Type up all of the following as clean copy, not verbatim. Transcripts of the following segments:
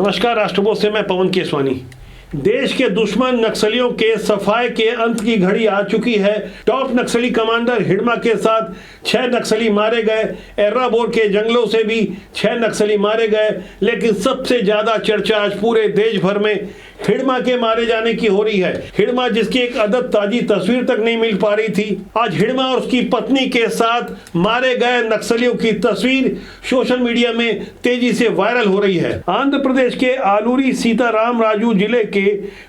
नमस्कार, राष्ट्रभोज से मैं पवन केसवानी। देश के दुश्मन नक्सलियों के सफाए के अंत की घड़ी आ चुकी है। टॉप नक्सली कमांडर हिडमा के साथ 6 नक्सली मारे गए। एर्राबोर के जंगलों से भी 6 नक्सली मारे गए। लेकिन सबसे ज्यादा चर्चा आज पूरे देश भर में हिडमा के मारे जाने की हो रही है। हिडमा जिसकी एक अदद ताजी तस्वीर तक नहीं मिल पा रही थी, आज हिडमा और उसकी पत्नी के साथ मारे गए नक्सलियों की तस्वीर सोशल मीडिया में तेजी से वायरल हो रही है। आंध्र प्रदेश के आलूरी सीताराम राजू जिले के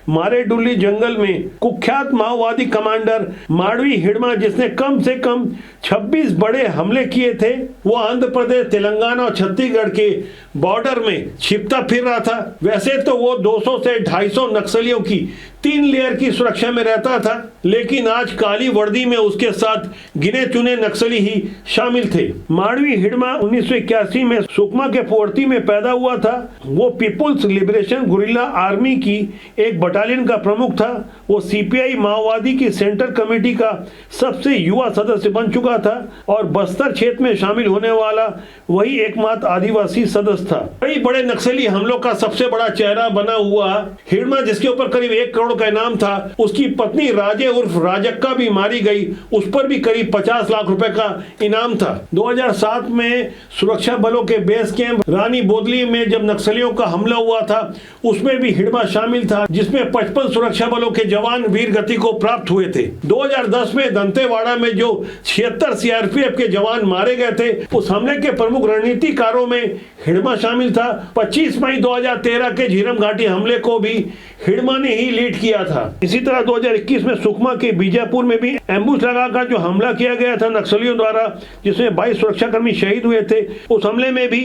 मारेडुल्ली जंगल में कुख्यात माओवादी कमांडर माडवी हिडमा, जिसने कम से कम 26 बड़े हमले किए थे, वो आंध्र प्रदेश, तेलंगाना और छत्तीसगढ़ के बॉर्डर में छिपता फिर रहा था। वैसे तो वो 200 से 250 नक्सलियों की 3 लेयर की सुरक्षा में रहता था, लेकिन आज काली वर्दी में उसके साथ गिने चुने नक्सली ही शामिल थे। माडवी हिडमा 1981 में सुकमा के पोवर्ती में पैदा हुआ था। वो पीपुल्स लिबरेशन गुरिल्ला आर्मी की एक बटालियन का प्रमुख था। वो सीपीआई माओवादी की सेंट्रल कमेटी का सबसे युवा सदस्य बन चुका था और बस्तर क्षेत्र में शामिल होने वाला वही एकमात्र आदिवासी सदस्य था। कई बड़े नक्सली हमलों का सबसे बड़ा चेहरा बना हुआ हिडमा, जिसके ऊपर करीब 1 करोड़ का इनाम था, उसकी पत्नी राजे उर्फ राजक्का भी मारी गई। उस पर भी करीब 50 लाख रुपए का इनाम था। 2007 में सुरक्षा बलों के बेस कैंप रानी बोदली में जब नक्सलियों का हमला हुआ था, उसमें भी हिडमा शामिल था, जिसमें 55 सुरक्षा बलों के जवान वीर गति को प्राप्त हुए थे। 2010 में दंतेवाड़ा में जो 76 सीआरपीएफ के जवान मारे गए थे, उस हमले के प्रमुख रणनीतिकारों में हिडमा शामिल था। 25 मई 2013 के झीरम घाटी हमले को भी हिडमा ने ही लीड किया था। इसी तरह 2021 में सुकमा के बीजापुर में भी एम्बुश लगाकर जो हमला किया गया था नक्सलियों द्वारा, जिसमें 22 सुरक्षाकर्मी शहीद हुए थे, उस हमले में भी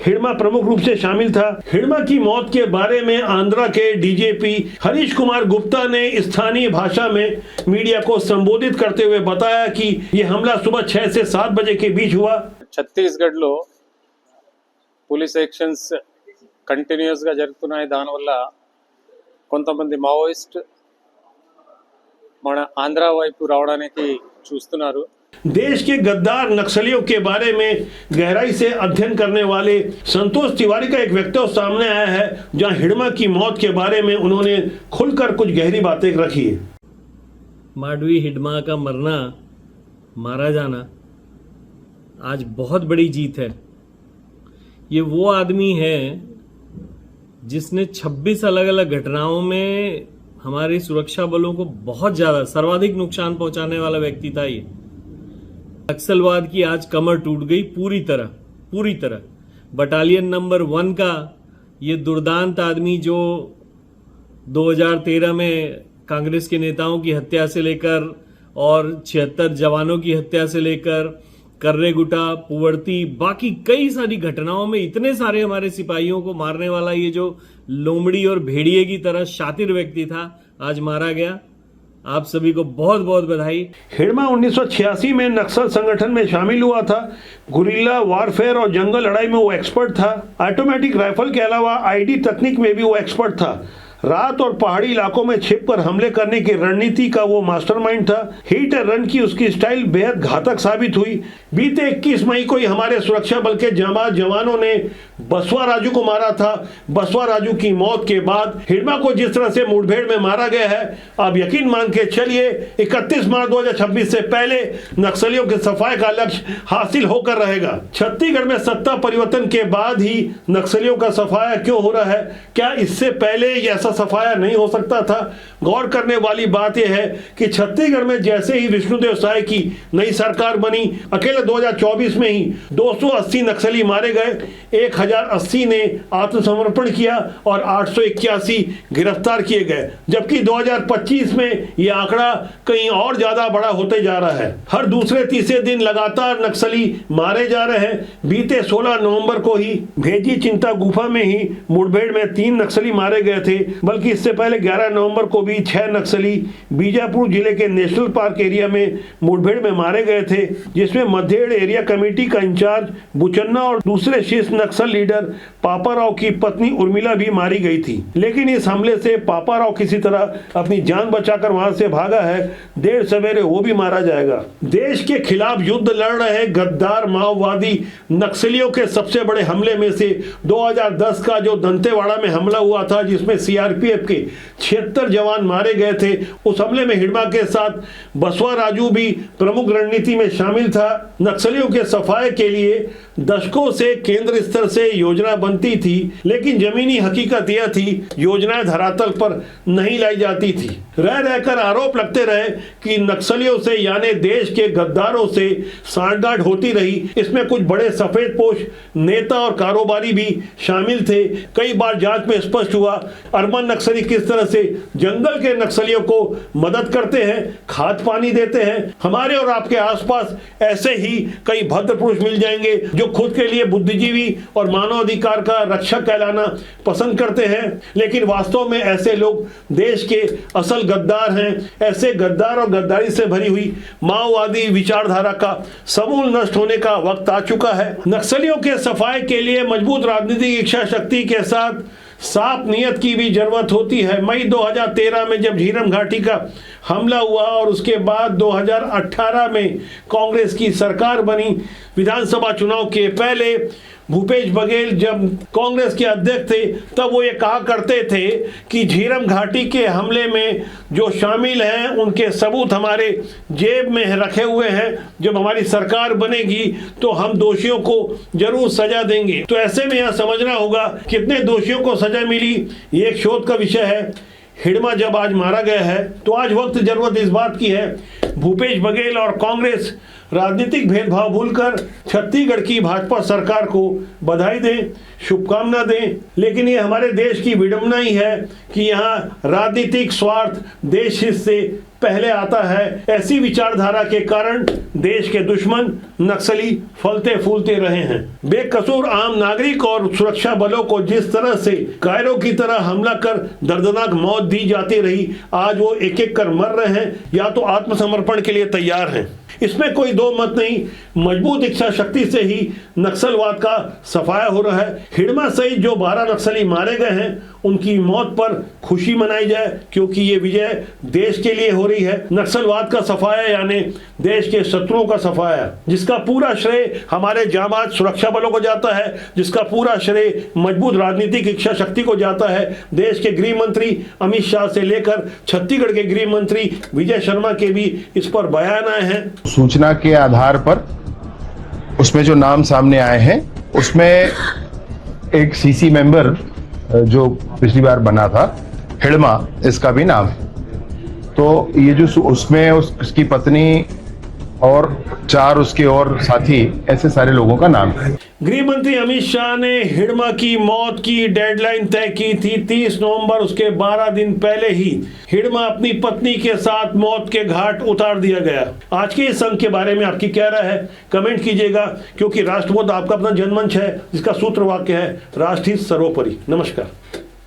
हिडमा प्रमुख रूप से शामिल था। हिडमा की मौत के बारे में आंध्रा के डीजीपी हरीश कुमार गुप्ता ने स्थानीय भाषा में मीडिया को संबोधित करते हुए बताया कि यह हमला सुबह 6 से 7 बजे के बीच हुआ। ఛత్తీస్గఢ్లో పోలీస్ యాక్షన్స్ కంటిన్యూస్ గా జరుగుతున్నాయి. దానివల్ల కొంతమంది మావోయిస్ట్ మన ఆంధ్ర వైపు రావడానికి చూస్తున్నారు. देश के गद्दार नक्सलियों के बारे में गहराई से अध्ययन करने वाले संतोष तिवारी का एक वक्तव्य सामने आया है, जहां हिडमा की मौत के बारे में उन्होंने खुलकर कुछ गहरी बातें रखी है। माडवी हिडमा का मरना, मारा जाना आज बहुत बड़ी जीत है। ये वो आदमी है जिसने 26 अलग अलग घटनाओं में हमारी सुरक्षा बलों को बहुत ज्यादा सर्वाधिक नुकसान पहुंचाने वाला व्यक्ति था। ये नक्सलवाद की आज कमर टूट गई पूरी तरह। बटालियन नंबर 1 का ये दुर्दांत आदमी जो 2013 में कांग्रेस के नेताओं की हत्या से लेकर और 76 जवानों की हत्या से लेकर कर्रेगुटा, पुवर्ती, बाकी कई सारी घटनाओं में इतने सारे हमारे सिपाहियों को मारने वाला ये जो लोमड़ी और भेड़िए की तरह शातिर व्यक्ति था, आज मारा गया। आप सभी को बहुत बहुत बधाई। हिडमा 1986 में नक्सल संगठन में शामिल हुआ था। गुरिल्ला वारफेयर और जंगल लड़ाई में वो एक्सपर्ट था। ऑटोमेटिक राइफल के अलावा आईडी तकनीक में भी वो एक्सपर्ट था। रात और पहाड़ी इलाकों में छिपकर हमले करने की रणनीति का वो मास्टरमाइंड था। हिट एंड रन की उसकी स्टाइल बेहद घातक साबित हुई। बीते 21 मई को ही हमारे सुरक्षा बल के जांबाज जवानों ने बसवा राजू को मारा था। बसवा राजू की मौत के बाद हिडमा को जिस तरह से मुठभेड़ में मारा गया है, अब यकीन मान के चलिए 31 मार्च 2026 से पहले नक्सलियों के सफाई का लक्ष्य हासिल होकर रहेगा। छत्तीसगढ़ में सत्ता परिवर्तन के बाद ही नक्सलियों का सफाया क्यों हो रहा है? क्या इससे पहले ऐसा सफाया नहीं हो सकता था? गौर करने वाली बात यह है कि छत्तीसगढ़ में जैसे ही विष्णुदेव साय की नई सरकार बनी, अकेले 2024 में ही 280 नक्सली मारे गए, 1080 ने आत्मसमर्पण किया और 881 गिरफ्तार किए गए, जबकि 2025 में यह आंकड़ा कहीं और ज्यादा बड़ा होते जा रहा है। हर दूसरे तीसरे दिन लगातार नक्सली मारे जा रहे हैं। बीते 16 नवंबर को ही भेजी चिंता गुफा में ही मुठभेड़ में 3 नक्सली मारे गए थे, बल्कि इससे पहले 11 नवंबर को भी 6 नक्सली बीजापुर जिले के नेशनल पार्क एरिया में मुठभेड़ में मारे गए थे, जिसमें मध्येड़ एरिया कमेटी का इंचार्ज बुचन्ना और दूसरे शीर्ष नक्सल लीडर पापाराव की पत्नी उर्मिला भी मारी गई थी। लेकिन इस हमले से पापाराव किसी तरह अपनी जान बचाकर वहां से भागा है। देर सवेरे वो भी मारा जाएगा। देश के खिलाफ युद्ध लड़ रहे गद्दार माओवादी नक्सलियों के सबसे बड़े हमले में से 2010 का जो दंतेवाड़ा में हमला हुआ था, जिसमें सीआरपीएफ के 76 जवान मारे गए थे, उस हमले में हिडमा के साथ बसवा राजू भी प्रमुख रणनीति में शामिल था। नक्सलियों के सफाये के लिए दशकों से केंद्र स्तर से योजना बनती थी, लेकिन जमीनी हकीकत यह थी योजनाएं धरातल पर नहीं लाई जाती थी। रह रहकर आरोप लगते रहे कि नक्सलियों से यानी देश के गद्दारों से सांठगांठ होती रही। इसमें कुछ बड़े सफेदपोश नेता और कारोबारी भी शामिल थे। कई बार जांच में स्पष्ट हुआ अरमान नक्सली किस तरह से जंगल के नक्सलियों को मदद करते हैं, खाद पानी देते हैं। हमारे और आपके आसपास ऐसे ही कई भद्र पुरुष मिल जाएंगे जो खुद के लिए बुद्धिजीवी और मानवाधिकार का रक्षक कहलाना पसंद करते हैं, लेकिन वास्तव में ऐसे लोग देश के असल गद्दार हैं। ऐसे गद्दार और गद्दारी से भरी हुई माओवादी विचारधारा का समूल नष्ट होने का वक्त आ चुका है। नक्सलियों के सफाई के लिए मजबूत राजनीतिक इच्छा शक्ति के साथ साफ नियत की भी जरूरत होती है। मई 2013 में जब झीरम घाटी का हमला हुआ और उसके बाद 2018 में कांग्रेस की सरकार बनी, विधानसभा चुनाव के पहले भूपेश बघेल जब कांग्रेस के अध्यक्ष थे, तब वो ये कहा करते थे कि झीरम घाटी के हमले में जो शामिल हैं उनके सबूत हमारे जेब में रखे हुए हैं। जब हमारी सरकार बनेगी तो हम दोषियों को जरूर सजा देंगे। तो ऐसे में यह समझना होगा कितने दोषियों को सजा मिली, ये एक शोध का विषय है। हिडमा जब आज मारा गया है तो आज वक्त जरूरत इस बात की है भूपेश बघेल और कांग्रेस राजनीतिक भेदभाव भूलकर छत्तीसगढ़ की भाजपा सरकार को बधाई दें, शुभकामना दें। लेकिन ये हमारे देश की विडंबना ही है कि यहाँ राजनीतिक स्वार्थ देश हित से पहले आता है। ऐसी विचारधारा के कारण देश के दुश्मन नक्सली फलते फूलते रहे हैं। बेकसूर आम नागरिक और सुरक्षा बलों को जिस तरह से कायरों की तरह हमला कर दर्दनाक मौत दी जाती रही, आज वो एक एक कर मर रहे हैं या तो आत्मसमर्पण के लिए तैयार हैं। इसमें कोई दो मत नहीं। मजबूत इच्छा शक्ति से ही नक्सलवाद का सफाया हो रहा है। हिडमा सहित जो 12 नक्सली मारे गए हैं उनकी मौत पर खुशी मनाई जाए, क्योंकि ये विजय देश के लिए हो रही है। नक्सलवाद का सफाया यानी देश के शत्रुओं का सफाया, जिसका पूरा श्रेय हमारे जांबाज सुरक्षा बलों को जाता है, जिसका पूरा श्रेय मजबूत राजनीतिक इच्छा शक्ति को जाता है। देश के गृह मंत्री अमित शाह से लेकर छत्तीसगढ़ के गृह मंत्री विजय शर्मा के भी इस पर बयान आए हैं। सूचना के आधार पर उसमें जो नाम सामने आए हैं उसमें एक सीसी मेंबर जो पिछली बार बना था हिडमा, इसका भी नाम है। तो ये जो उसमें उसकी पत्नी और 4 उसके और साथी, ऐसे सारे लोगों का नाम है। गृह मंत्री अमित शाह ने हिडमा की मौत की डेडलाइन तय की थी 30 नवंबर। उसके 12 दिन पहले ही हिडमा अपनी पत्नी के साथ मौत के घाट उतार दिया गया। आज के इस अंक के बारे में आपकी क्या राय है, कमेंट कीजिएगा, क्योंकि राष्ट्रबोध आपका अपना जनमंच है जिसका सूत्र वाक्य है राष्ट्र हित सर्वोपरि। नमस्कार।